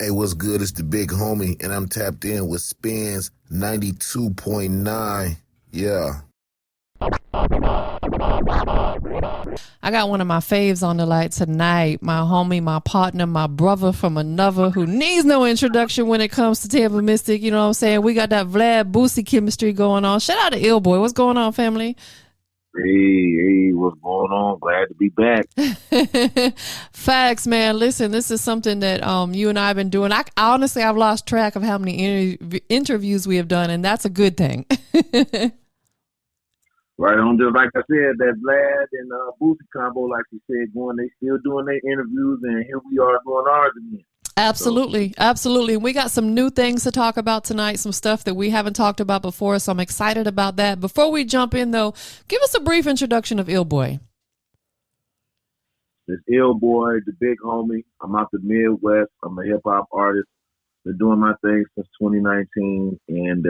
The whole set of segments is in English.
Hey, what's good? It's the big homie, and I'm tapped in with Spinz 92.9. Yeah. I got one of my faves on the light tonight. My homie, my partner, my brother from another who needs no introduction when it comes to Tampa Mystic. You know what I'm saying? We got that Vlad Boosie chemistry going on. Shout out to Ill Boy. What's going on, family? Hey, what's going on? Glad to be back. Facts, man. Listen, this is something that you and I have been doing. Honestly, I've lost track of how many interviews we have done, and that's a good thing. Right on, just like I said, that Vlad and Boosie combo, like you said, they still doing their interviews, and here we are doing ours again. Absolutely. Absolutely. We got some new things to talk about tonight, some stuff that we haven't talked about before, so I'm excited about that. Before we jump in, though, give us a brief introduction of Ill Boy. It's Ill Boy, the big homie. I'm out the Midwest. I'm a hip-hop artist. Been doing my thing since 2019, and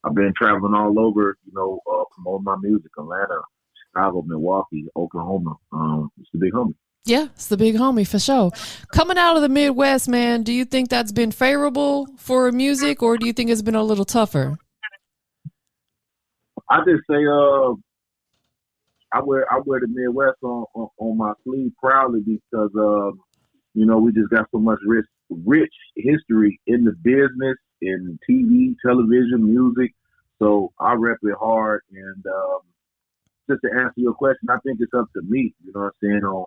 I've been traveling all over, promoting my music. Atlanta, Chicago, Milwaukee, Oklahoma. It's the big homie. Yeah, it's the big homie for sure. Coming out of the Midwest, man, do you think that's been favorable for music, or do you think it's been a little tougher? I just say, I wear the Midwest on my sleeve proudly because, we just got so much rich history in the business, in TV, television, music. So I rep it hard. And just to answer your question, I think it's up to me, you know what I'm saying, on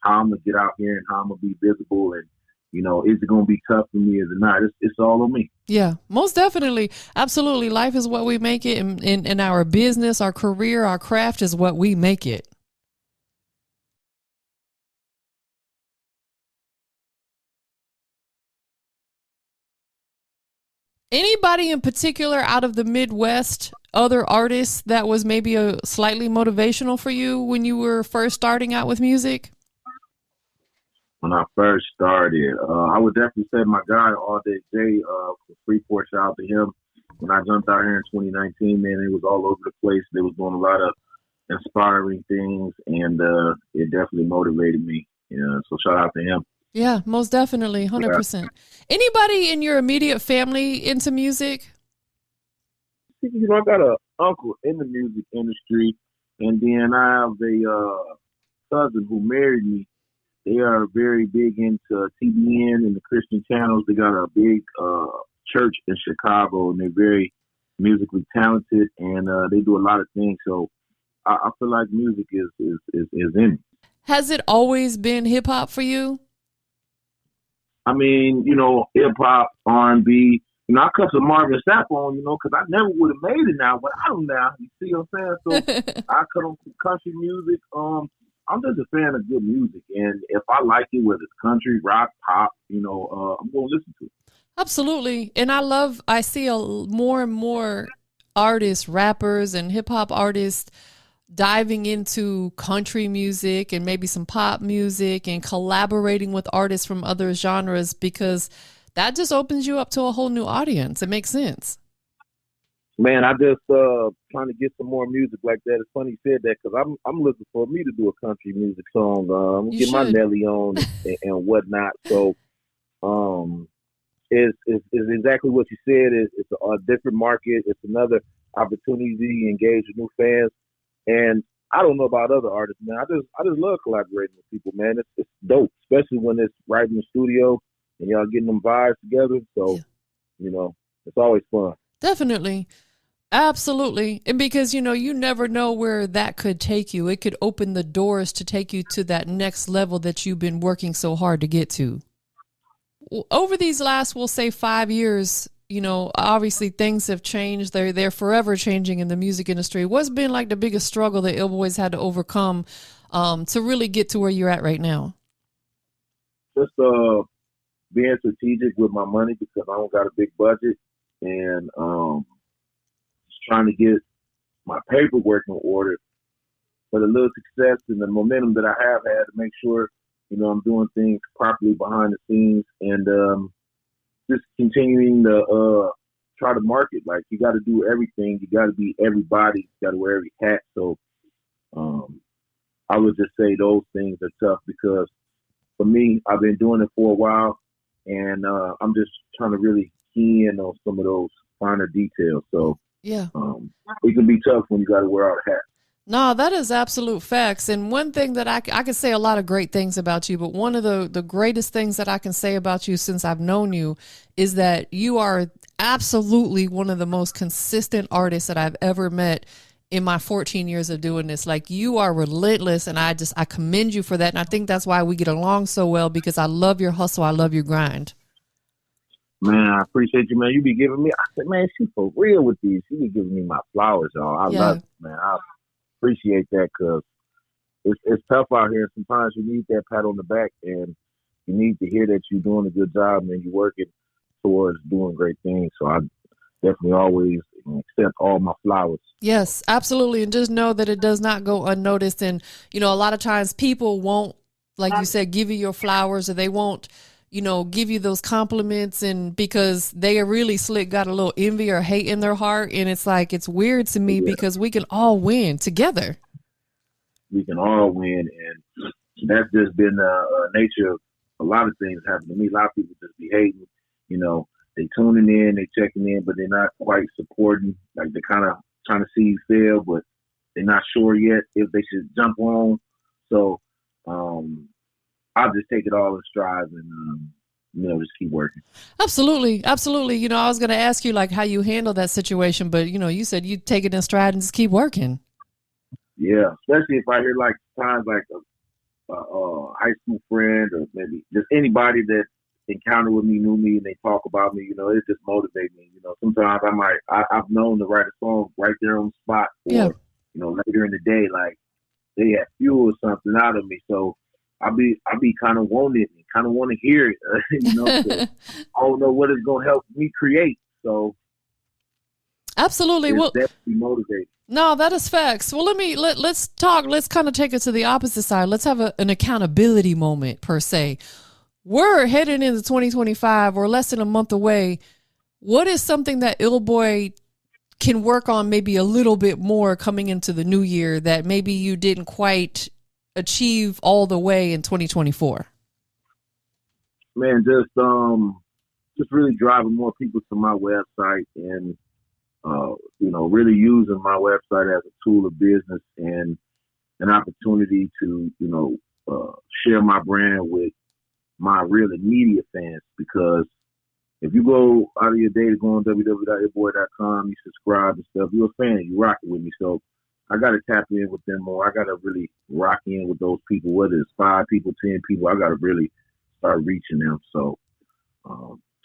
how I'm going to get out here and how I'm going to be visible. And, is it going to be tough for me? Is it not? It's all on me. Yeah, most definitely. Absolutely. Life is what we make it. And our business, our career, our craft is what we make it. Anybody in particular out of the Midwest, other artists that was maybe a slightly motivational for you when you were first starting out with music? When I first started, I would definitely say my guy, All Day J, for Freeport, shout out to him. When I jumped out here in 2019, man, it was all over the place. They was doing a lot of inspiring things, and it definitely motivated me. So shout out to him. Yeah, most definitely, 100%. Yeah. Anybody in your immediate family into music? I got an uncle in the music industry, and then I have a cousin who married me. They are very big into TBN and the Christian channels. They got a big church in Chicago, and they're very musically talented, and they do a lot of things. So I feel like music is in me. Has it always been hip hop for you? I mean, hip hop, R&B. I cut some Marvin Sapp on, because I never would have made it now, but I don't now. You see what I'm saying? So I cut on some country music. I'm just a fan of good music, and if I like it, whether it's country, rock, pop, I'm going to listen to it. Absolutely. And I see more and more artists, rappers, and hip-hop artists diving into country music and maybe some pop music and collaborating with artists from other genres, because that just opens you up to a whole new audience. It makes sense. Man, I just trying to get some more music like that. It's funny you said that, because I'm looking for me to do a country music song. I'm get my Nelly on and whatnot. So, it's exactly what you said. It's a different market. It's another opportunity to engage with new fans. And I don't know about other artists, man. I just love collaborating with people, man. It's dope, especially when it's right in the studio and y'all getting them vibes together. So, it's always fun. Definitely. Absolutely. And because, you never know where that could take you. It could open the doors to take you to that next level that you've been working so hard to get to. Over these last, we'll say 5 years, obviously things have changed. They're forever changing in the music industry. What's been like the biggest struggle that Ill Boy's had to overcome to really get to where you're at right now? Just being strategic with my money, because I don't got a big budget, and trying to get my paperwork in order. But a little success and the momentum that I have had to make sure, I'm doing things properly behind the scenes, and just continuing to try to market. Like, you got to do everything. You got to be everybody. You got to wear every hat. So I would just say those things are tough, because for me, I've been doing it for a while, and I'm just trying to really key in on some of those finer details. So Yeah. it can be tough when you got to wear all the hats. No, that is absolute facts. And one thing that I can say a lot of great things about you, but one of the greatest things that I can say about you since I've known you is that you are absolutely one of the most consistent artists that I've ever met in my 14 years of doing this. Like, you are relentless, and I commend you for that. And I think that's why we get along so well, because I love your hustle. I love your grind. Man, I appreciate you, man. You be giving me, I said, man, she for real with these. She be giving me my flowers, y'all. I love it, man. I appreciate that, because it's tough out here. Sometimes you need that pat on the back, and you need to hear that you're doing a good job and you're working towards doing great things. So I definitely always accept all my flowers. Yes, absolutely. And just know that it does not go unnoticed. And, you know, a lot of times people won't, like you said, give you your flowers, or they won't, you know, give you those compliments, and because they are really slick, got a little envy or hate in their heart. And it's like, it's weird to me because we can all win together. We can all win. And that's just been the nature of a lot of things happening to me. A lot of people just be hating, you know, they tuning in, they checking in, but they're not quite supporting. Like, they're kind of trying to see you fail, but they're not sure yet if they should jump on. So, I'll just take it all in stride and, you know, just keep working. Absolutely. Absolutely. You know, I was going to ask you like how you handle that situation, but you know, you said you take it in stride and just keep working. Yeah. Especially if I hear like times like a high school friend, or maybe just anybody that encountered with me, knew me, and they talk about me, you know, it just motivates me. You know, sometimes I've known to write a song right there on the spot, or, you know, later in the day, like they have fueled something out of me. So, I be kind of wanting it, kind of want to hear it, you know. So I don't know what it's gonna help me create. So absolutely, well, definitely motivated. No, that is facts. Well, let's talk. Let's kind of take it to the opposite side. Let's have an accountability moment per se. We're heading into 2025. We're less than a month away. What is something that IllBoy can work on maybe a little bit more coming into the new year that maybe you didn't quite achieve all the way in 2024? Man, just really driving more people to my website, and you know, really using my website as a tool of business and an opportunity to, you know, share my brand with my real immediate fans. Because if you go out of your day to go on www.illboy.com, you subscribe and stuff, you're a fan, you rock it with me. So I got to tap in with them more. I got to really rock in with those people, whether it's 5 people, 10 people. I got to really start reaching them. So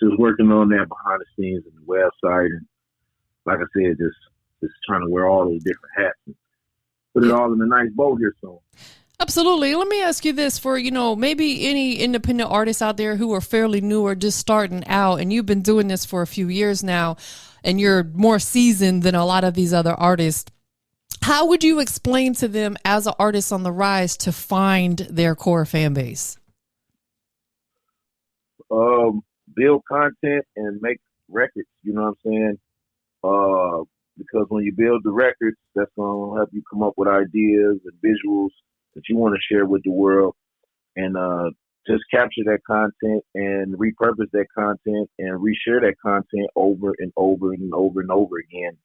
just working on that behind the scenes and the website. And like I said, just trying to wear all those different hats and put it all in a nice bow here soon. Absolutely. Let me ask you this, for, you know, maybe any independent artists out there who are fairly new or just starting out, and you've been doing this for a few years now, and you're more seasoned than a lot of these other artists. How would you explain to them as an artist on the rise to find their core fan base? Build content and make records, you know what I'm saying? Because when you build the records, that's going to help you come up with ideas and visuals that you want to share with the world, and just capture that content and repurpose that content and reshare that content over and over and over and over again.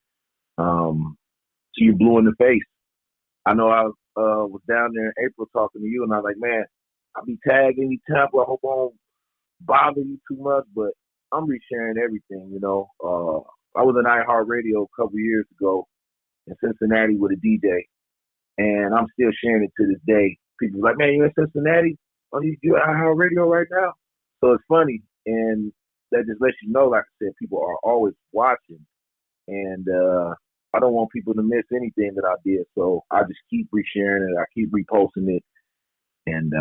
So you're blue in the face. I know I was down there in April talking to you, and I was like, man, I'll be tagged anytime. I hope I don't bother you too much, but I'm resharing everything, you know. I was in iHeartRadio a couple years ago in Cincinnati with a DJ, and I'm still sharing it to this day. People are like, man, you in Cincinnati? Oh, you at iHeartRadio right now? So it's funny, and that just lets you know, like I said, people are always watching, and I don't want people to miss anything that I did, so I just keep resharing it, I keep reposting it, and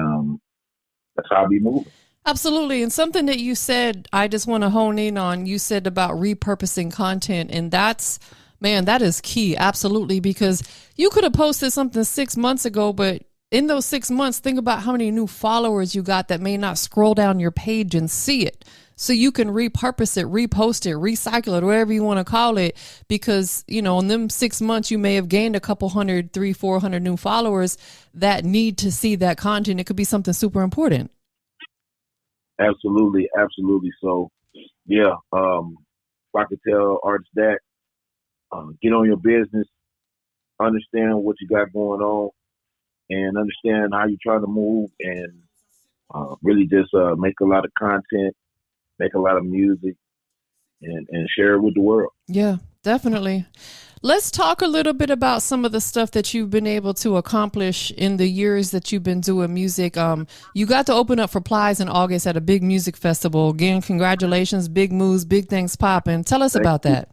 that's how I be moving. Absolutely. And something that you said, I just want to hone in on, you said about repurposing content, and that's, man, that is key. Absolutely. Because you could have posted something 6 months ago, but in those 6 months, think about how many new followers you got that may not scroll down your page and see it. So you can repurpose it, repost it, recycle it, whatever you want to call it, because, you know, in them 6 months, you may have gained a couple hundred, 300-400 new followers. followers that need to see that content. It could be something super important. Absolutely, absolutely. So, yeah, if I could tell artists that, get on your business, understand what you got going on, and understand how you're trying to move, and really just make a lot of content, make a lot of music, and share it with the world. Yeah, definitely. Let's talk a little bit about some of the stuff that you've been able to accomplish in the years that you've been doing music. You got to open up for Plies in August at a big music festival. Again, congratulations, big moves, big things popping. Tell us Thank about you. that.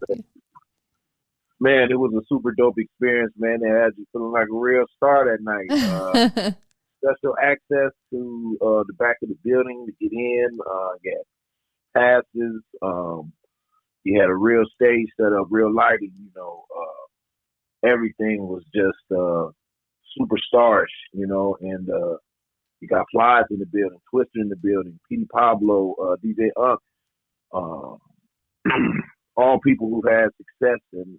Man, it was a super dope experience, man. It had you feeling like a real star that night. Special access to the back of the building to get in. You had passes. You had a real stage set up, real lighting. Everything was just superstarish, and you got Flies in the building, Twister in the building, Petey Pablo, DJ Up, uh, all people who had success and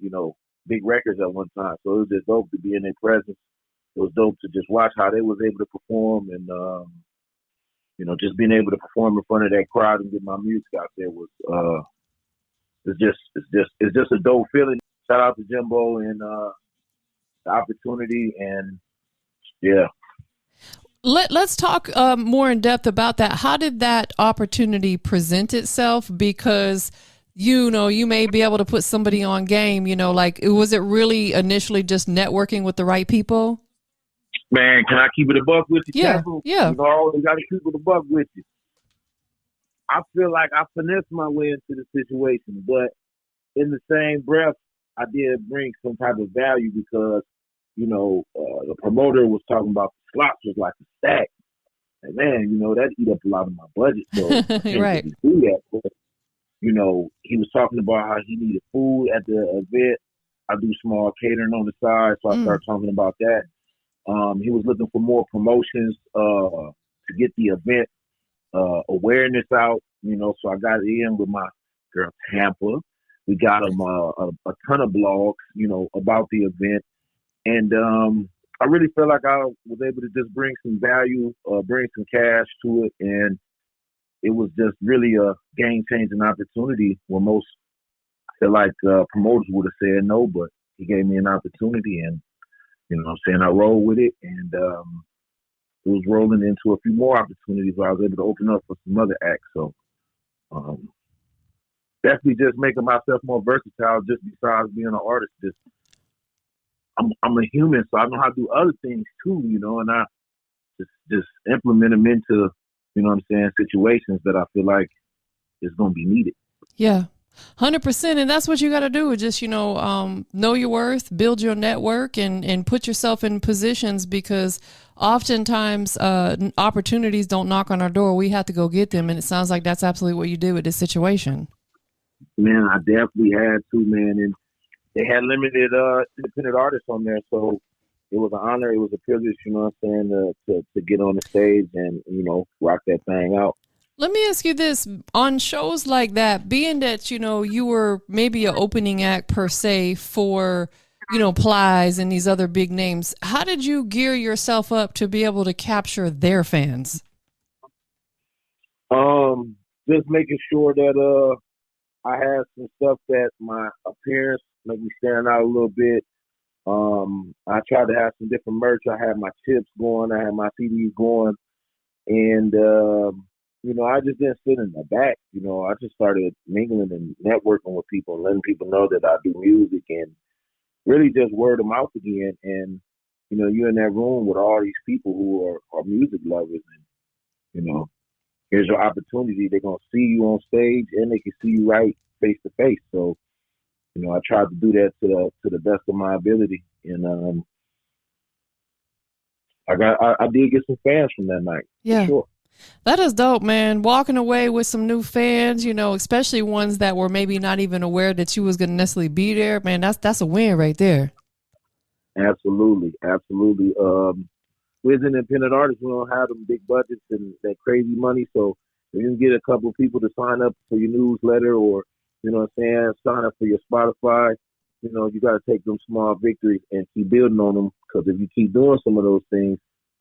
big records at one time. So it was just dope to be in their presence. It was dope to just watch how they was able to perform, and just being able to perform in front of that crowd and get my music out there was it's just a dope feeling. Shout out to Jimbo and the opportunity, and yeah. Let's talk more in depth about that. How did that opportunity present itself? Because you may be able to put somebody on game. Like was it really initially just networking with the right people? Man, can I keep it a buck with you, Yeah, Capital? yeah. I always got to keep it a buck with you. I feel like I finessed my way into the situation, but in the same breath, I did bring some type of value because, the promoter was talking about the slots was like a stack. And man, that eat up a lot of my budget. So I can't Right. really do that. But, he was talking about how he needed food at the event. I do small catering on the side, so I started talking about that. He was looking for more promotions to get the event awareness out, so I got in with my girl Tampa. We got him a ton of blogs, about the event. And I really feel like I was able to just bring some value, bring some cash to it. And it was just really a game-changing opportunity where most, I feel like, promoters would have said no, but he gave me an opportunity. And, I rolled with it. And it was rolling into a few more opportunities where I was able to open up for some other acts. So um, definitely just making myself more versatile just besides being an artist. I'm a human, so I know how to do other things too, and I just implement them into, situations that I feel like is going to be needed. Yeah. 100%. And that's what you got to do is just, know your worth, build your network and put yourself in positions because oftentimes opportunities don't knock on our door. We have to go get them. And it sounds like that's absolutely what you did with this situation. Man, I definitely had to, man. And they had limited independent artists on there. So it was an honor. It was a privilege, to get on the stage and, rock that thing out. Let me ask you this. On shows like that, being that, you were maybe an opening act per se for, Plies and these other big names, how did you gear yourself up to be able to capture their fans? Just making sure that I had some stuff that my appearance make me stand out a little bit. I tried to have some different merch. I had my chips going. I had my CDs going. And, I just didn't sit in the back. I just started mingling and networking with people and letting people know that I do music and really just word of mouth again. And, you're in that room with all these people who are music lovers. And, here's your opportunity. They're going to see you on stage and they can see you right face to face. So, I tried to do that to the best of my ability. And I did get some fans from that night. Yeah. For sure. That is dope, man. Walking away with some new fans, especially ones that were maybe not even aware that you was going to necessarily be there. Man, that's a win right there. Absolutely. Absolutely. We're an independent artists. We don't have them big budgets and that crazy money. So if you can get a couple of people to sign up for your newsletter or, sign up for your Spotify, you got to take them small victories and keep building on them. Because if you keep doing some of those things,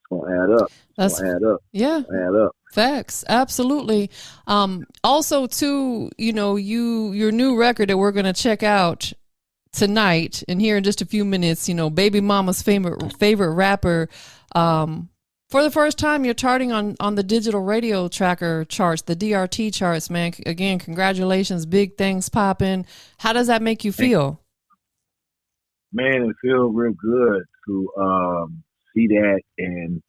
gonna add up. That's Gonna add up. yeah. Add up. Facts, absolutely. Also, too, your new record that we're gonna check out tonight and here in just a few minutes. Baby Mama's favorite rapper. For the first time, you're charting on the digital radio tracker charts, the DRT charts. Man, again, congratulations, big things popping. How does that make you feel? Man, it feels real good to see that and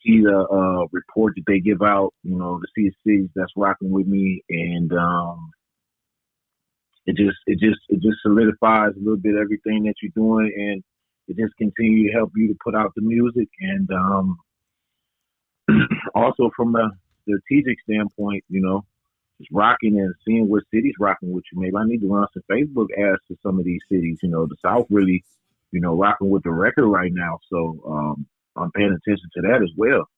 see the report that they give out, to see the cities that's rocking with me, and it just solidifies a little bit everything that you're doing, and it just continues to help you to put out the music, and also from a strategic standpoint, just rocking and seeing what cities rocking with you. Maybe I need to run some Facebook ads to some of these cities. The South really, rocking with the record right now, so I'm paying attention to that as well.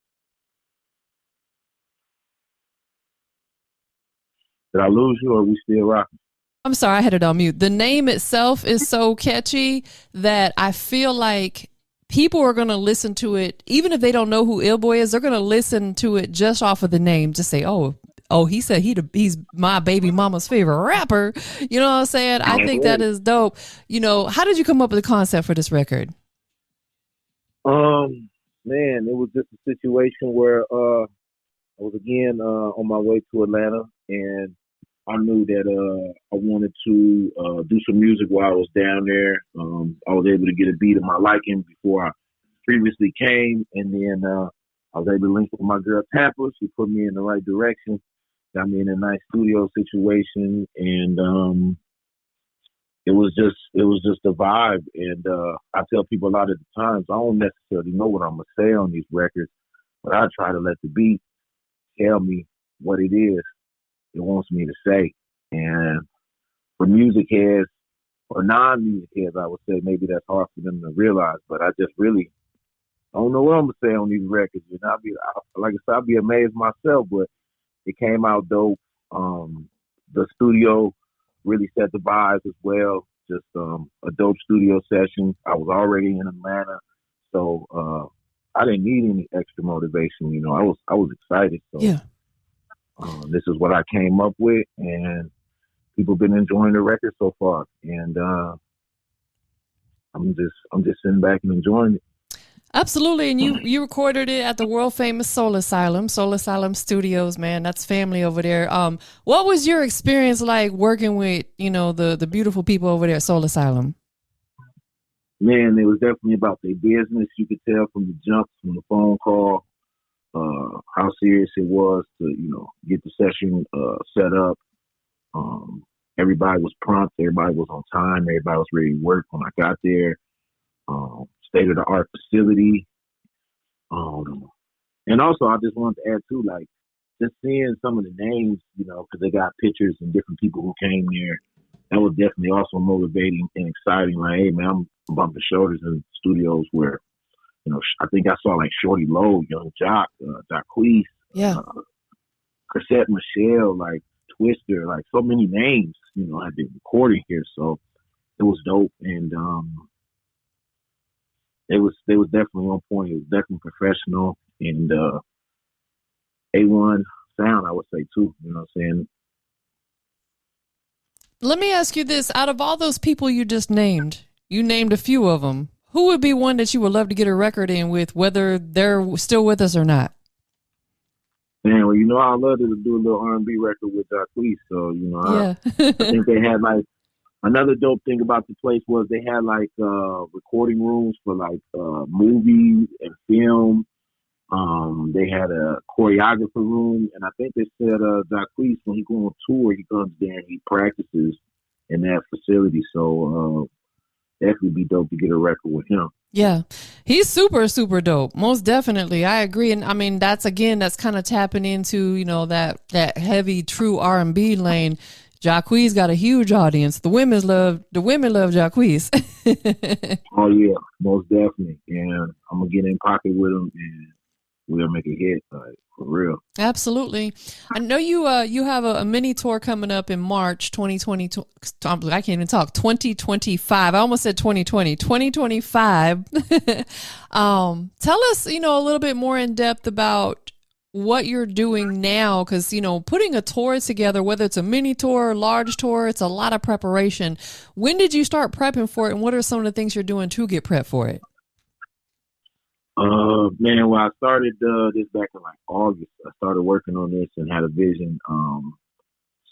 Did I lose you, or are we still rocking? I'm sorry, I had it on mute. The name itself is so catchy that I feel like people are going to listen to it, even if they don't know who IllBoy is. They're going to listen to it just off of the name, just say, oh, he said he's my baby mama's favorite rapper. You know what I'm saying? I think that is dope. How did you come up with the concept for this record? Man, it was just a situation where I was again on my way to Atlanta, and I knew that I wanted to do some music while I was down there. I was able to get a beat of my liking before I previously came, and then I was able to link with my girl Tapper. She put me in the right direction, got me in a nice studio situation, and it was just a vibe. And I tell people a lot of the times I don't necessarily know what I'm gonna say on these records, but I try to let the beat tell me what it is it wants me to say. And for music heads or non-music heads, I would say maybe that's hard for them to realize, but I just really don't know what I'm gonna say on these records. And like I said, I'll be amazed myself, but it came out dope. The studio really set the vibes as well. Just a dope studio session. I was already in Atlanta, so I didn't need any extra motivation. I was excited. So yeah. This is what I came up with, and people been enjoying the record so far. And I'm just sitting back and enjoying it. Absolutely. And you recorded it at the world famous Soul Asylum Studios, man. That's family over there. What was your experience like working with, the beautiful people over there at Soul Asylum? Man, it was definitely about their business. You could tell from the jump, from the phone call, how serious it was to, get the session set up. Everybody was prompt. Everybody was on time. Everybody was ready to work when I got there. State-of-the-art facility. And also, I just wanted to add, too, like, just seeing some of the names, because they got pictures and different people who came there, that was definitely also motivating and exciting. Like, hey, man, I'm bumping shoulders in studios where, I think I saw, like, Shorty Lowe, Young Jock, Jacquees, yeah, Chrisette Michelle, like, Twister, like, so many names, had been recording here. So it was dope. And, they was definitely on point. It was definitely professional and A1 sound, I would say, too. You know what I'm saying? Let me ask you this. Out of all those people you just named, you named a few of them. Who would be one that you would love to get a record in with, whether they're still with us or not? Man, well, I love to do a little R&B record with Jacquees. So, yeah. I think they had, like, another dope thing about the place was they had like recording rooms for like movies and film. They had a choreographer room, and I think they said Jacquees, when he go on tour, he comes there and he practices in that facility. So definitely be dope to get a record with him. Yeah, he's super, super dope. Most definitely. I agree. And I mean, that's kind of tapping into, that heavy, true R&B lane. Jacquees got a huge audience. The women love Jacquees. Oh yeah, most definitely. And I'm gonna get in pocket with him and we'll make a hit, like, for real. Absolutely. I know you have a mini tour coming up in March 2020. I can't even talk. 2025. I almost said 2020. 2025. Tell us, a little bit more in depth about what you're doing now, because putting a tour together, whether it's a mini tour or large tour, it's a lot of preparation. When did you start prepping for it, and what are some of the things you're doing to get prepped for it? Man, well, I started this back in like August. I started working on this and had a vision.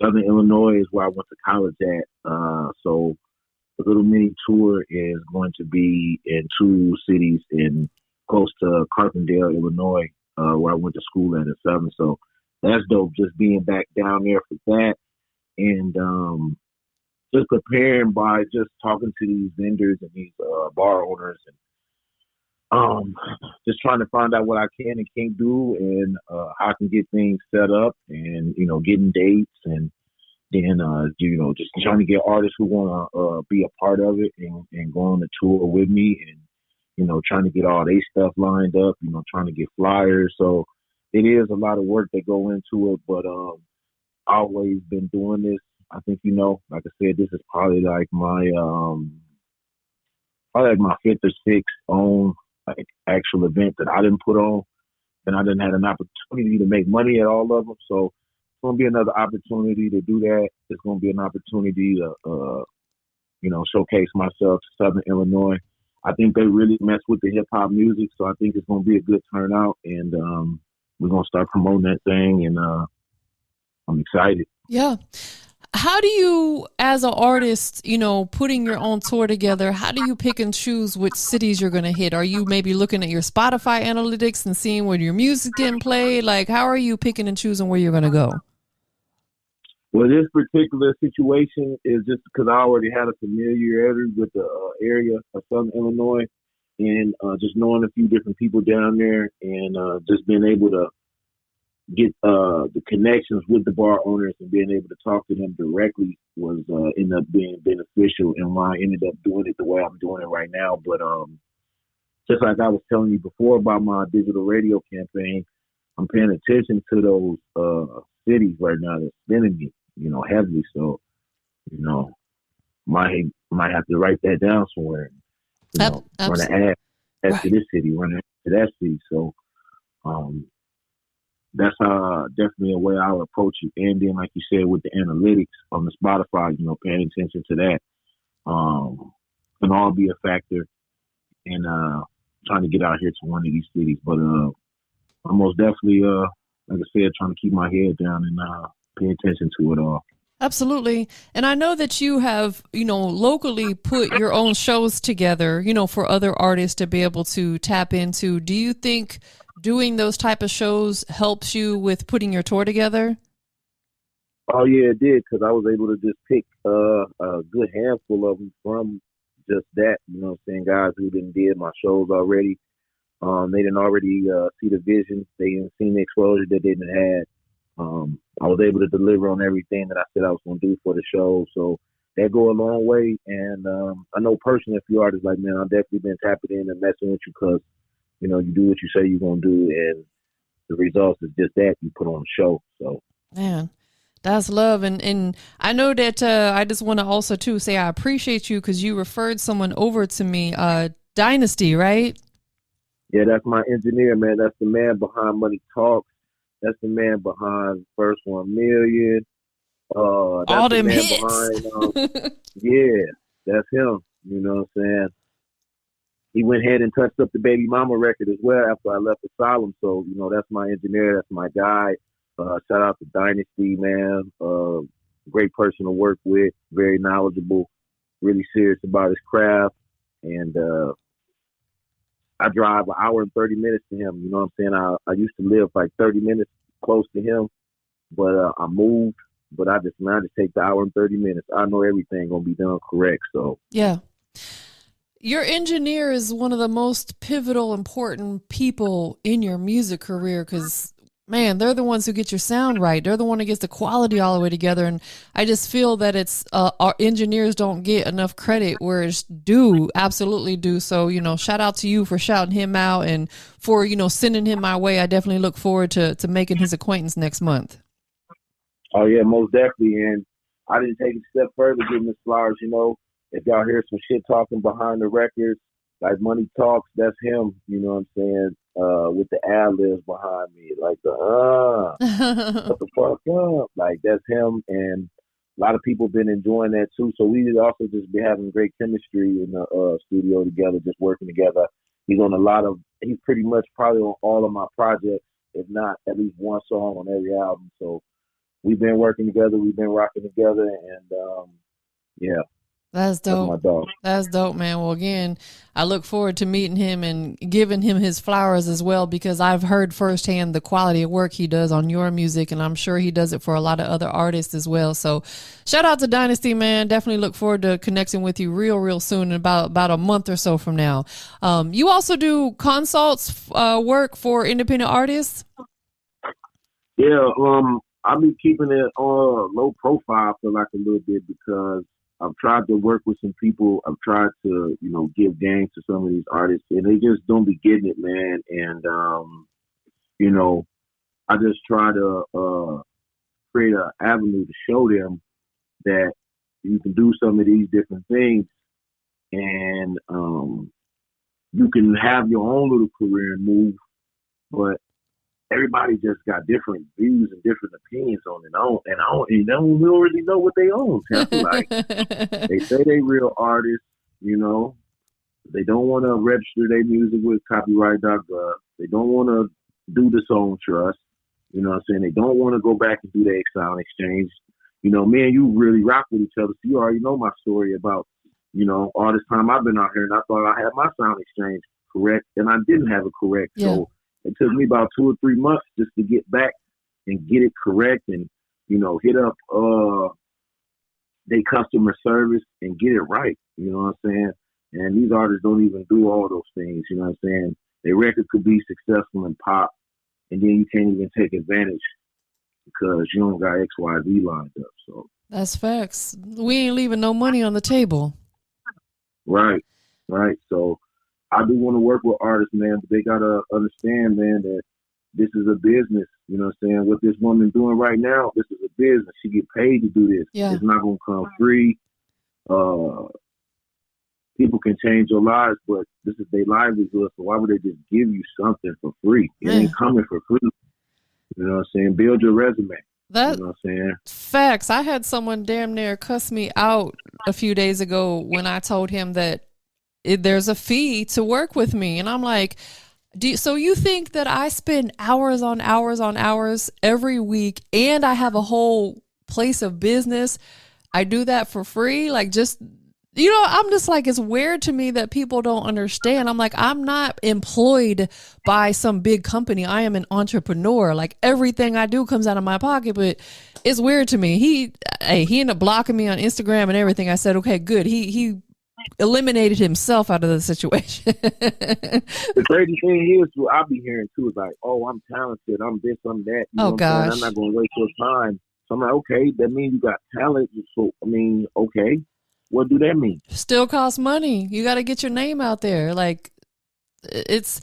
Southern Illinois is where I went to college at. So the little mini tour is going to be in 2 cities in close to Carpendale, Illinois, where I went to school at Southern. So that's dope. Just being back down there for that, and just preparing by just talking to these vendors and these bar owners, and just trying to find out what I can and can't do, and how I can get things set up, and getting dates, and then just trying to get artists who want to be a part of it and go on the tour with me, and trying to get all their stuff lined up, trying to get flyers. So it is a lot of work that go into it, but I've always been doing this. I think like I said, this is probably like my 5th or 6th own like actual event that I didn't put on, and I didn't have an opportunity to make money at all of them. So it's going to be another opportunity to do that. It's going to be an opportunity to, showcase myself to Southern Illinois. I think they really mess with the hip hop music, so I think it's going to be a good turnout, and we're going to start promoting that thing, and I'm excited. Yeah. How do you, as an artist, putting your own tour together, how do you pick and choose which cities you're going to hit? Are you maybe looking at your Spotify analytics and seeing where your music getting played? Like, how are you picking and choosing where you're going to go? Well, this particular situation is just because I already had a familiarity with the area of Southern Illinois, and just knowing a few different people down there, and just being able to get the connections with the bar owners and being able to talk to them directly was ended up being beneficial, and why I ended up doing it the way I'm doing it right now. But just like I was telling you before about my digital radio campaign, I'm paying attention to those cities right now that's spinning me, heavily. So, might have to write that down somewhere. Run an ad to this city, run an ad to that city. So, that's definitely a way I'll approach it. And then, like you said, with the analytics on the Spotify, paying attention to that can all be a factor in trying to get out here to one of these cities. But I'm most definitely, like I said, trying to keep my head down and pay attention to it all. Absolutely. And I know that you have, locally put your own shows together, for other artists to be able to tap into. Do you think doing those type of shows helps you with putting your tour together? Oh, yeah, it did, because I was able to just pick a good handful of them from just that, guys who did my shows already. They didn't already see the vision. They didn't see the exposure that they didn't have. I was able to deliver on everything that I said I was going to do for the show. So that go a long way. And I know personally a few artists like, man, I've definitely been tapping in and messing with you because, you do what you say you're going to do. And the results is just that you put on a show. So, man, that's love. And I know that I just want to also, too, say I appreciate you because you referred someone over to me, Dynasty, right? Yeah, that's my engineer, man. That's the man behind Money Talks. That's the man behind First 1 Million. That's all them the man hits. Behind, yeah, that's him. You know what I'm saying? He went ahead and touched up the Baby Mama record as well after I left Asylum. So, that's my engineer. That's my guy. Shout out to Dynasty, man. Great person to work with. Very knowledgeable. Really serious about his craft. And I drive an hour and 30 minutes to him. You know what I'm saying? I used to live like 30 minutes close to him, but I moved. But I just take the hour and 30 minutes. I know everything going to be done correct. So, yeah. Your engineer is one of the most pivotal, important people in your music career because, Man, they're the ones who get your sound right. They're the one who gets the quality all the way together. And I just feel that it's our engineers don't get enough credit where it's due, absolutely due. So, shout out to you for shouting him out and for, sending him my way. I definitely look forward to making his acquaintance next month. Oh yeah, most definitely. And I didn't take it a step further, giving his flowers. If y'all hear some shit talking behind the records, like Money Talks, that's him. You know what I'm saying? With the ad libs behind me, like shut the fuck up, like that's him. And a lot of people been enjoying that too. So we also just be having great chemistry in the studio together, just working together. He's pretty much probably on all of my projects, if not at least one song on every album. So we've been working together, we've been rocking together, and yeah. That's dope. That's my dog. That's dope, man. Well, again, I look forward to meeting him and giving him his flowers as well, because I've heard firsthand the quality of work he does on your music, and I'm sure he does it for a lot of other artists as well. So shout out to Dynasty, man. Definitely look forward to connecting with you real soon, in about a month or so from now. You also do consults work for independent artists? Yeah, I've been keeping it low profile for like a little bit, because I've tried to work with some people. I've tried to, give game to some of these artists, and they just don't be getting it, man. And, I just try to create an avenue to show them that you can do some of these different things, and you can have your own little career and move, but everybody just got different views and different opinions on it. We don't really know what they own. Like, they say they real artists, they don't want to register their music with copyright.gov. They don't want to do the song trust. You know what I'm saying? They don't want to go back and do the sound exchange. Me and you really rock with each other. So you already know my story about, all this time I've been out here, and I thought I had my sound exchange correct, and I didn't have it correct. Yeah. So it took me about 2 or 3 months just to get back and get it correct, and, hit up their customer service and get it right. You know what I'm saying? And these artists don't even do all those things. You know what I'm saying? Their record could be successful in pop, and then you can't even take advantage because you don't got XYZ lined up. So that's facts. We ain't leaving no money on the table. Right. So I do want to work with artists, man, but they gotta understand, man, that this is a business. You know what I'm saying? What this woman doing right now, this is a business. She get paid to do this. Yeah. It's not gonna come free. People can change your lives, but this is their livelihood. So why would they just give you something for free? It ain't coming for free. You know what I'm saying? Build your resume. You know what I'm saying? Facts. I had someone damn near cuss me out a few days ago when I told him that there's a fee to work with me. And I'm like, so you think that I spend hours on hours every week, and I have a whole place of business? I do that for free? Like, just, I'm just like, it's weird to me that people don't understand. I'm like, I'm not employed by some big company. I am an entrepreneur. Like, everything I do comes out of my pocket, but it's weird to me. He ended up blocking me on Instagram and everything. I said, okay, good. He eliminated himself out of the situation. The crazy thing is, what I'll be hearing too is like, oh, I'm talented, I'm this, I'm that. You know what I'm saying? I'm not going to waste your time. So I'm like, okay, that means you got talent. So, okay, what do that mean? Still costs money. You got to get your name out there. Like, it's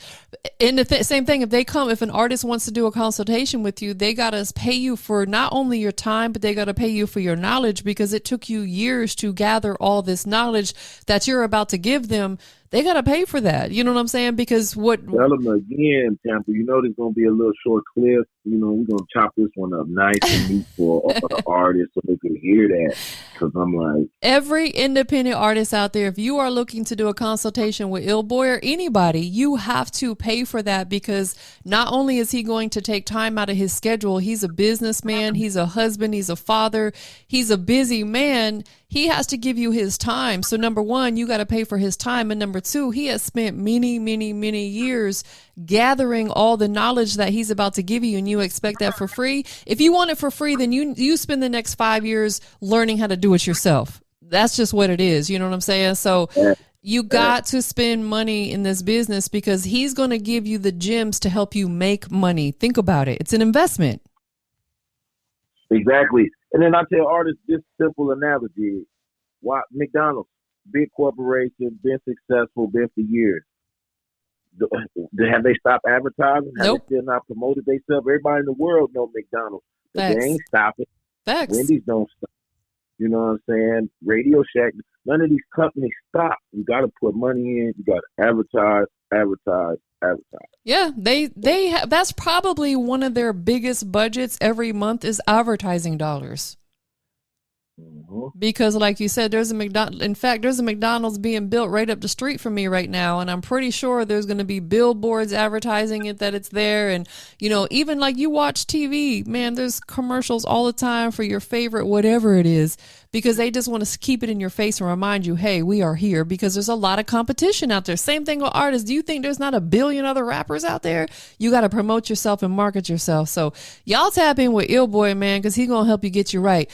in the same thing. If an artist wants to do a consultation with you, they got to pay you for not only your time, but they got to pay you for your knowledge, because it took you years to gather all this knowledge that you're about to give them. They got to pay for that. You know what I'm saying? Because Tell them again, Tampa, there's going to be a little short clip. We're going to chop this one up nice and neat for all the artists so they can hear that. Because I'm like, every independent artist out there, if you are looking to do a consultation with Illboy or anybody, you have to pay for that, because not only is he going to take time out of his schedule, he's a businessman, he's a husband, he's a father, he's a busy man. He has to give you his time. So number one, you got to pay for his time. And number two, he has spent many years gathering all the knowledge that he's about to give you, and you expect that for free. If you want it for free, then you spend the next 5 years learning how to do it yourself. That's just what it is. You know what I'm saying? So You got to spend money in this business because he's going to give you the gems to help you make money. Think about it. It's an investment. Exactly. And then I tell artists this simple analogy. Why McDonald's, big corporation, been successful, been for years. Have they stopped advertising? Have Nope. they still not promoted themselves? Everybody in the world know McDonald's. But Facts. they ain't stopping. Facts. Wendy's don't stop. You know what I'm saying? Radio Shack. None of these companies stop. You got to put money in. You got to advertise. Yeah, they have, that's probably one of their biggest budgets every month is advertising dollars. Because like you said, there's a McDonald's being built right up the street from me right now. And I'm pretty sure there's going to be billboards advertising it, that it's there. And, you know, even like you watch TV, man, there's commercials all the time for your favorite, whatever it is, because they just want to keep it in your face and remind you, hey, we are here, because there's a lot of competition out there. Same thing with artists. Do you think there's not a billion other rappers out there? You got to promote yourself and market yourself. So y'all tap in with Ill Boy, man, because he's going to help you get you right.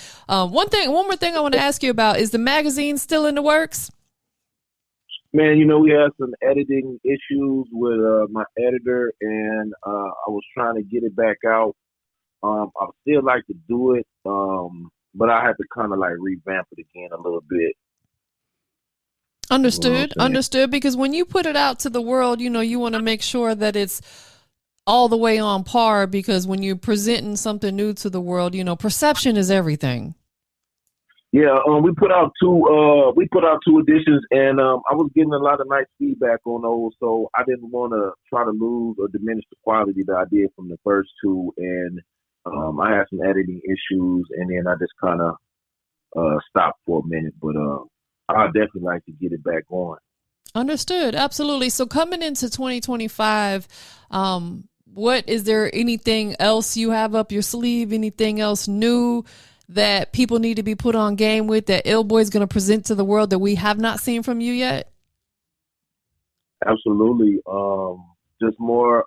One more thing I want to ask you about, is the magazine still in the works? Man, you know, we had some editing issues with my editor, and I was trying to get it back out. I still like to do it, but I had to kind of like revamp it again a little bit. Understood. Because when you put it out to the world, you know, you want to make sure that it's all the way on par, because when you're presenting something new to the world, you know, perception is everything. Yeah, we put out two editions, and I was getting a lot of nice feedback on those, so I didn't want to try to lose or diminish the quality that I did from the first two, and I had some editing issues, and then I just kind of stopped for a minute, but I'd definitely like to get it back on. Understood. Absolutely. So coming into 2025, what is there anything else you have up your sleeve? Anything else new that people need to be put on game with, that Ill Boy is going to present to the world that we have not seen from you yet? Absolutely. Just more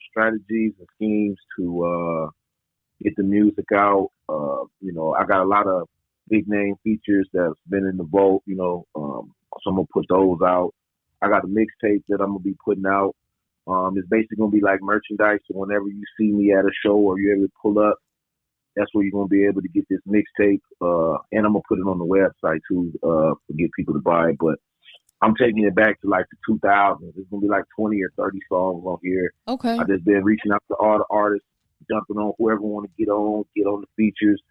strategies and schemes to get the music out. You know, I got a lot of big name features that's been in the vault, you know, so I'm going to put those out. I got a mixtape that I'm going to be putting out. It's basically going to be like merchandise. So whenever you see me at a show or you're able to pull up, that's where you're going to be able to get this mixtape. And I'm going to put it on the website too, to get people to buy it. But I'm taking it back to like the 2000s. There's going to be like 20 or 30 songs on here. Okay. I just been reaching out to all the artists, jumping on whoever want to get on the features.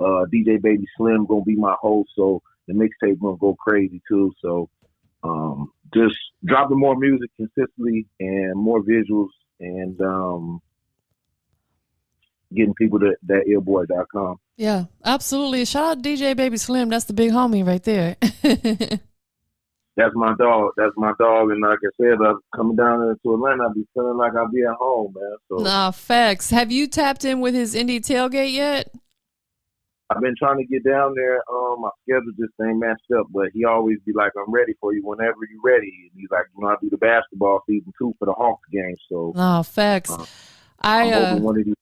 DJ Baby Slim going to be my host. So the mixtape going to go crazy too. So just dropping more music consistently and more visuals, and getting people to that illboy.com. Yeah, absolutely. Shout out DJ Baby Slim. That's the big homie right there. That's my dog. And like I said, coming down to Atlanta, I'll be feeling like I'll be at home, man. So Nah, facts. Have you tapped in with his indie tailgate yet? I've been trying to get down there. My schedule just ain't matched up, but he always be like, I'm ready for you whenever you're ready. And he's like, you know, I do the basketball season 2 for the Hawks game. So Nah, facts. I'm hoping one of these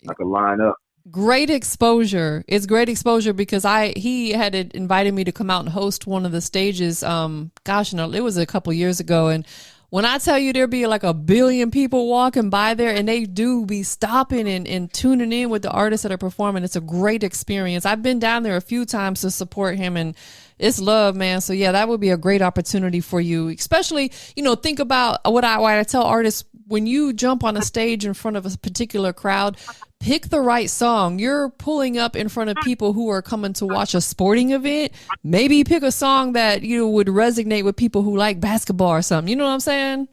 I can line up. Great exposure. It's great exposure because he had invited me to come out and host one of the stages. It was a couple years ago. And when I tell you there'd be like 1 billion people walking by there, and they do be stopping and tuning in with the artists that are performing, it's a great experience. I've been down there a few times to support him, and it's love, man. So yeah, that would be a great opportunity for you, especially, you know, think about what I tell artists: when you jump on a stage in front of a particular crowd, pick the right song. You're pulling up in front of people who are coming to watch a sporting event. Maybe pick a song that would resonate with people who like basketball or something. You know what I'm saying?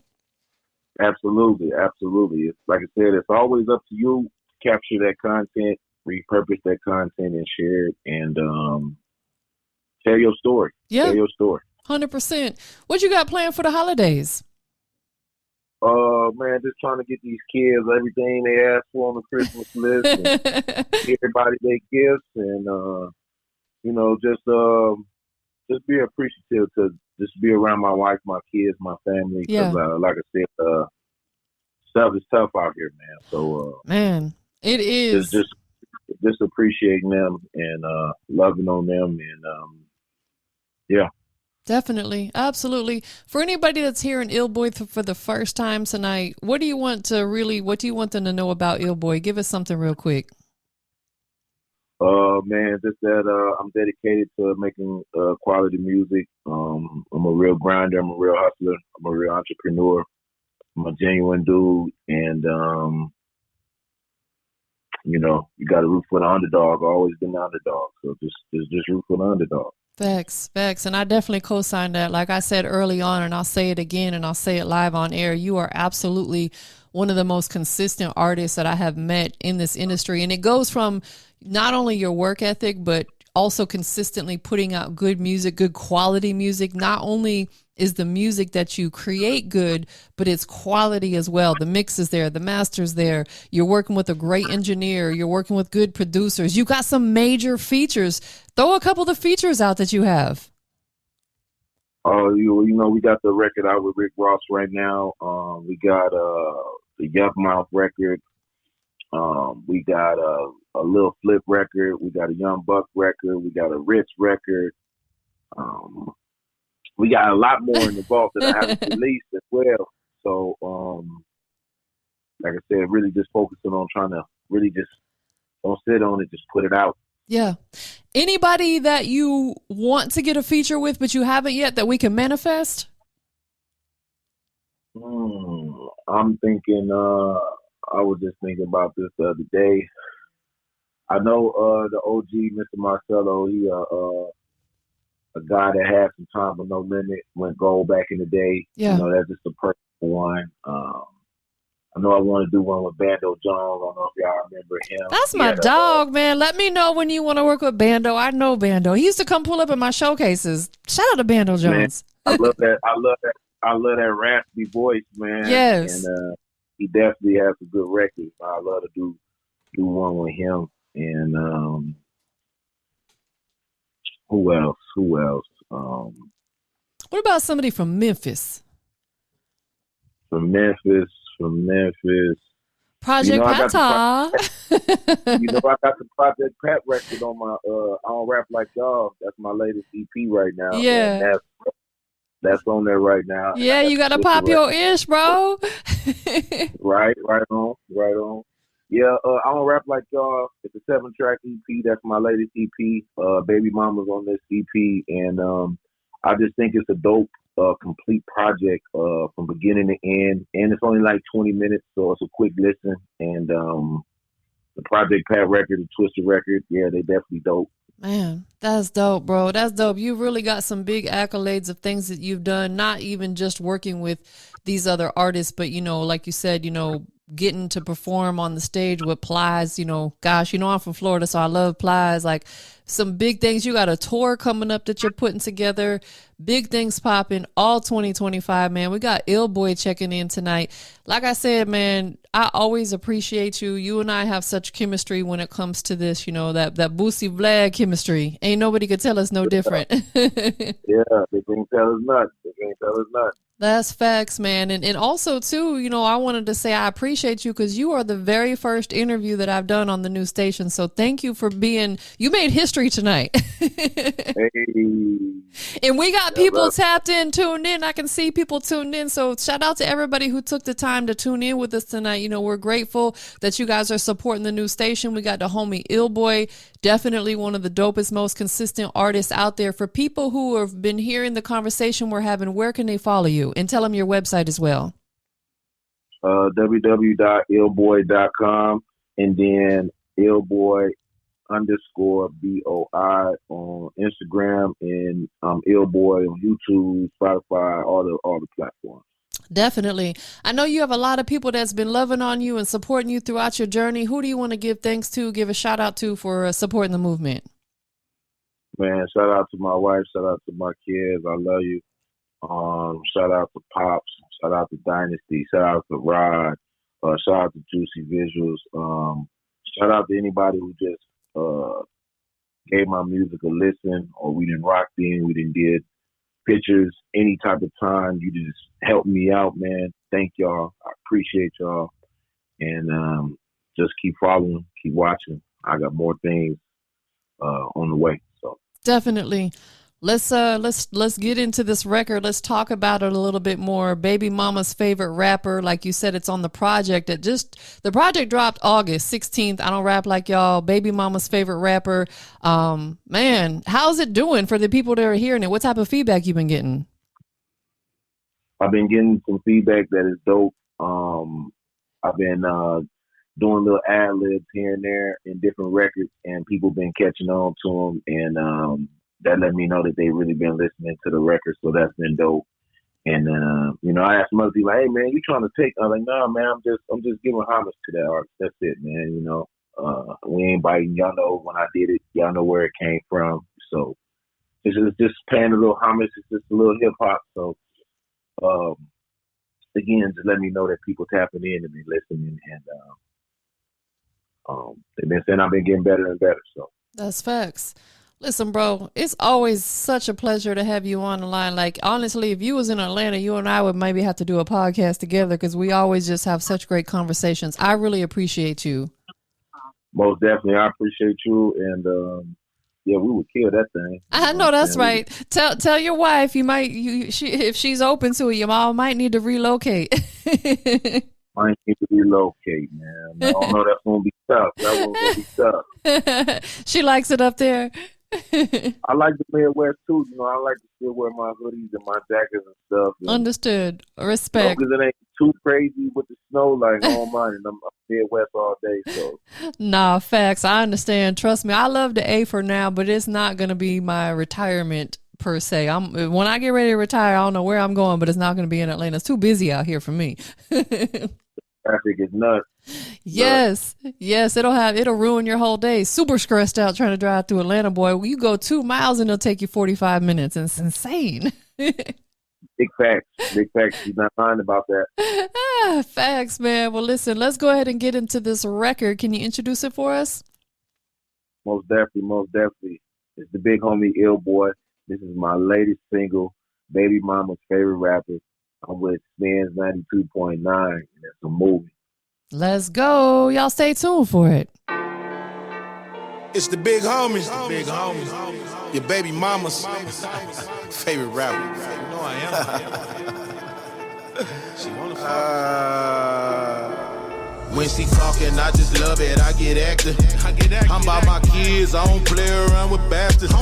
Absolutely. It's, like I said, it's always up to you to capture that content, repurpose that content, and share it, and tell your story. Yeah. Tell your story. 100%. What you got planned for the holidays? Man, just trying to get these kids everything they ask for on the Christmas list, and get everybody their gifts, and you know, just be appreciative to just be around my wife, my kids, my family. Because, like I said, stuff is tough out here, man. So, man, it is just appreciating them and loving on them, and yeah. Definitely. Absolutely. For anybody that's hearing Illboy for the first time tonight, what do you want them to know about Illboy? Give us something real quick. Man, just that I'm dedicated to making quality music. I'm a real grinder. I'm a real hustler. I'm a real entrepreneur. I'm a genuine dude, and you got to root for the underdog. I've always been the underdog, so just root for the underdog. Facts. And I definitely co-sign that. Like I said early on, and I'll say it again, and I'll say it live on air, you are absolutely one of the most consistent artists that I have met in this industry. And it goes from not only your work ethic, but also consistently putting out good music, good quality music. Not only is the music that you create good, but it's quality as well. The mix is there, the master's there. You're working with a great engineer. You're working with good producers. You got some major features. Throw a couple of the features out that you have. Oh, we got the record out with Rick Ross right now. We got the Yuck Mouth record. We got a Lil Flip record. We got a Young Buck record. We got a Rich record. We got a lot more in the vault that I haven't released as well. So, like I said, really just focusing on trying to really just don't sit on it, just put it out. Yeah. Anybody that you want to get a feature with, but you haven't yet, that we can manifest? I'm thinking, I was just thinking about this the other day. I know the OG, Mr. Marcello, he a guy that had some time but no limit, went gold back in the day. Yeah. That's just a perfect one. I know I want to do one with Bando Jones. I don't know if y'all remember him. That's my dog, man. Let me know when you want to work with Bando. I know Bando. He used to come pull up in my showcases. Shout out to Bando Jones. Man, I love that. I love that raspy voice, man. Yes. And he definitely has a good record. I love to do one with him. And who else? What about somebody from Memphis? From Memphis. Project Pata. I got the Project Pat record on my I Don't Rap Like Y'all. That's my latest EP right now. Yeah. That's on there right now. Yeah, you gotta pop your ish, bro. Right on. Yeah, I Don't Rap Like Y'all. It's a 7-track EP. That's my latest EP. Baby Mama's on this EP, and I just think it's a dope, complete project from beginning to end. And it's only like 20 minutes, so it's a quick listen. And the Project Pat record, the Twister record, yeah, they definitely dope. Man, that's dope, bro. That's dope. You really got some big accolades of things that you've done, not even just working with these other artists, but, like you said, getting to perform on the stage with Plies, gosh, I'm from Florida, so I love Plies. Like, some big things. You got a tour coming up that you're putting together. Big things popping all 2025, man. We got Illboy checking in tonight. Like I said, man, I always appreciate you. You and I have such chemistry when it comes to this, that Boosie Vlad chemistry. Ain't nobody could tell us no different. Yeah, they can't tell us nothing. That's facts, man. And also, too, I wanted to say I appreciate you because you are the very first interview that I've done on the new station. So thank you for you made history tonight. Hey. And we got people tapped in, tuned in. I can see people tuned in. So shout out to everybody who took the time to tune in with us tonight. We're grateful that you guys are supporting the new station. We got the homie Illboy, definitely one of the dopest, most consistent artists out there. For people who have been hearing the conversation we're having, where can they follow you? And tell them your website as well. www.illboy.com, and then Illboy _BOI on Instagram, and Illboy on YouTube, Spotify, all the platforms. Definitely. I know you have a lot of people that's been loving on you and supporting you throughout your journey. Who do you want to give thanks to, give a shout out to for supporting the movement? Man, shout out to my wife, shout out to my kids. I love you. Shout out to Pops, shout out to Dynasty, shout out to Rod, shout out to Juicy Visuals. Shout out to anybody who just gave my music a listen, or we didn't rock in, we didn't did pictures, any type of time. You just helped me out, man. Thank y'all. I appreciate y'all. And just keep following, keep watching. I got more things on the way. So definitely. Let's get into this record. Let's talk about it a little bit more. Baby mama's favorite rapper, like you said, it's on the project. The project dropped August 16th. I don't rap like y'all. Baby mama's favorite rapper. Man, how's it doing for the people that are hearing it? What type of feedback you been getting? I've been getting some feedback that is dope. I've been doing little ad libs here and there in different records, and people been catching on to them, and that let me know that they really been listening to the record. So that's been dope. And I asked some other people, "Hey man, you trying to take?" I'm like, "Nah, man, I'm just giving homage to that artist. That's it, man. We ain't biting. Y'all know when I did it. Y'all know where it came from. So it's just paying a little homage. It's just a little hip hop. So again, just let me know that people tapping in and listening, and they've been saying I've been getting better and better. So that's facts. Listen, bro, it's always such a pleasure to have you on the line. Like, honestly, if you was in Atlanta, you and I would maybe have to do a podcast together because we always just have such great conversations. I really appreciate you. Most definitely. I appreciate you. And, yeah, we would kill that thing. I know that's right. Tell your wife if she's open to it, your mom might need to relocate. I need to relocate, man. I don't know. That's going to be tough. That one's going to be tough. She likes it up there. I like the Midwest too. I like to still wear my hoodies and my jackets and stuff. And understood. Respect. Because it ain't too crazy with the snow like on mine, and I'm Midwest all day. So nah, facts. I understand. Trust me. I love the A for now, but it's not gonna be my retirement per se. When I get ready to retire, I don't know where I'm going, but it's not gonna be in Atlanta. It's too busy out here for me. Traffic is nuts. Yes, it'll ruin your whole day. Super stressed out trying to drive through Atlanta, boy. You go 2 miles and it'll take you 45 minutes. It's insane. Big facts. You're not lying about that. Facts, man. Well, listen, let's go ahead and get into this record. Can you introduce it for us? Most definitely. It's the big homie Ill Boy. This is my latest single, Baby Mama's favorite rapper. I'm with Spinz 92.9, and it's a movie. Let's go. Y'all stay tuned for it. It's the big homies. Your baby mama's favorite rapper. You know I am. She wanna when she talking, I just love it. I get active. I'm about my kids. I don't play around with bastards.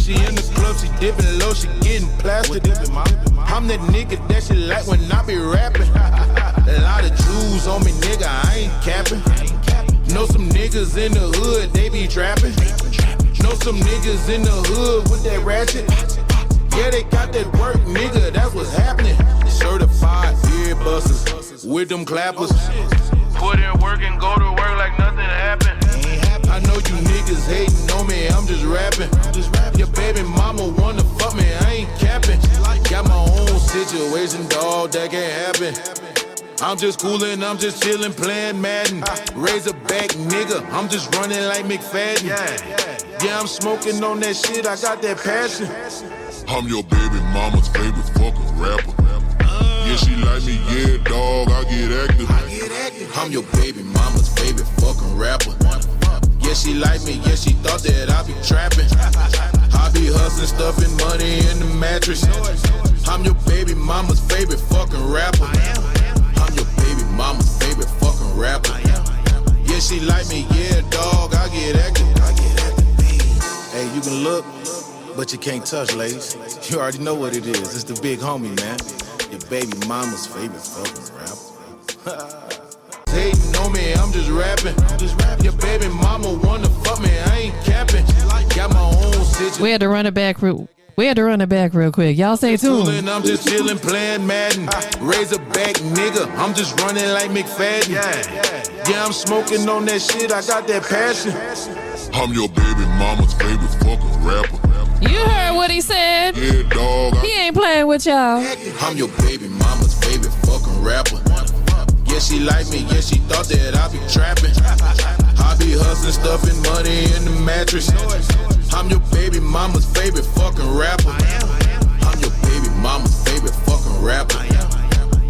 She in the club, she dipping low, she getting plastic. I'm that nigga that she like when I be rapping. A lot of Jews on me, nigga. I ain't capping. Know some niggas in the hood, they be trapping. Know some niggas in the hood with that ratchet. Yeah, they got that work, nigga. That's what's happening. Certified ear busters with them clappers. Put in work and go to work like nothing happened. I know you niggas hating on me, I'm just rapping. Your baby mama wanna fuck me, I ain't capping. Got my own situation, dawg, that can't happen. I'm just coolin', I'm just chillin', playing Madden. Razorback nigga, I'm just running like McFadden. Yeah, I'm smoking on that shit, I got that passion. I'm your baby mama's favorite fucking rapper. Yeah, she like me, yeah, dawg, I get active. I'm your baby mama's favorite fucking rapper. Yeah, she like me, yeah, she thought that I be trapping. I be hustling, stuffing money in the mattress. I'm your baby mama's favorite fucking rapper. I'm your baby mama's favorite fucking rapper. Yeah, she like me, yeah, dawg, I get active. Hey, you can look, but you can't touch, ladies. You already know what it is. It's the big homie, man. Your baby mama's favorite fucking rapper. Hating on me, I'm just rapping. Your baby mama wanna fuck me, I ain't capping. Got my own situation. We had to run it back real quick. Y'all stay tuned. I'm just chillin', playing Madden. Razorback nigga, I'm just running like McFadden. Yeah, I'm smoking on that shit, I got that passion. I'm your baby mama's favorite fucking rapper. You heard what he said. Yeah, dawg. He ain't playing with y'all. I'm your baby mama's favorite fucking rapper. Yeah, she like me, yeah, she thought that I be trapping. I be hustling, stuffing money in the mattress. I'm your baby mama's favorite fucking rapper. I'm your baby mama's favorite fucking rapper.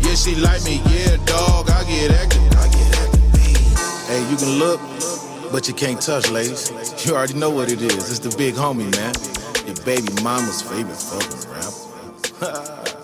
Yeah, she like me, yeah, dawg, I get active. Hey, you can look, but you can't touch, ladies. You already know what it is. It's the big homie, man. Your baby mama's favorite fucking rapper.